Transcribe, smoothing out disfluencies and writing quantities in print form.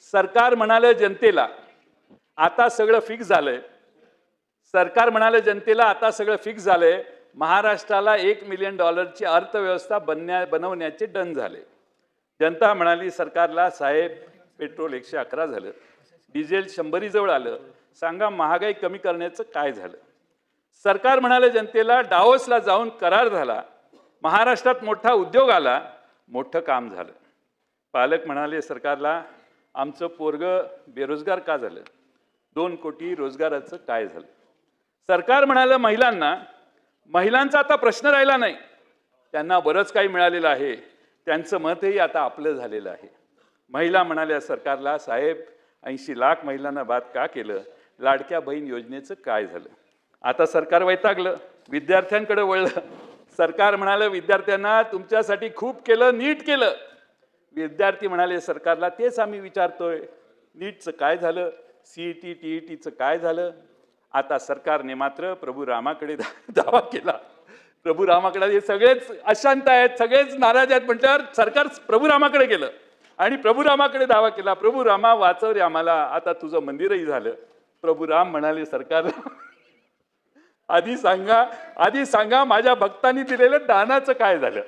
सरकार म्हणाले जनतेला आता सगळं फिक्स झालंय. सरकार म्हणाले जनतेला आता सगळं फिक्स झालंय. महाराष्ट्राला $1 मिलियन ची अर्थव्यवस्था बनवण्याचे डन झाले. जनता म्हणाली सरकारला साहेब पेट्रोल 111 झालं, डिझेल 100 जवळ आलं, सांगा महागाई कमी करण्याचं काय झालं. सरकार म्हणाले जनतेला डावोसला जाऊन करार झाला, महाराष्ट्रात मोठा उद्योग आला, मोठं काम झालं. पालक म्हणाले सरकारला आमचं पोरगं बेरोजगार का झालं, 2 कोटी रोजगाराचं काय झालं. सरकार म्हणालं महिलांचा आता प्रश्न राहिला नाही, त्यांना बरंच काही मिळालेलं आहे, त्यांचं मतही आता आपलं झालेलं आहे. महिला म्हणाल्या सरकारला साहेब 80 लाख महिलांना बाद का केलं, लाडक्या बहीण योजनेचं काय झालं. आता सरकार वैतागलं, विद्यार्थ्यांकडे वळलं. सरकार म्हणाले विद्यार्थ्यांना तुमच्यासाठी खूप केलं, नीट केलं. विद्यार्थी म्हणाले सरकारला तेच आम्ही विचारतोय, नीटचं काय झालं, सीईटी टीईटीचं काय झालं. आता सरकारने मात्र प्रभू रामाकडे दावा केला. प्रभू रामाकडे हे सगळेच अशांत आहेत, सगळेच नाराज आहेत म्हटल्यावर सरकार प्रभू रामाकडे गेलं आणि प्रभू रामाकडे दावा केला, प्रभू रामा वाचव रे आम्हाला, आता तुझं मंदिरही झालं. प्रभू राम म्हणाले सरकारला आधी सांगा माझ्या भक्तांनी दिलेलं दानाचं काय झालं.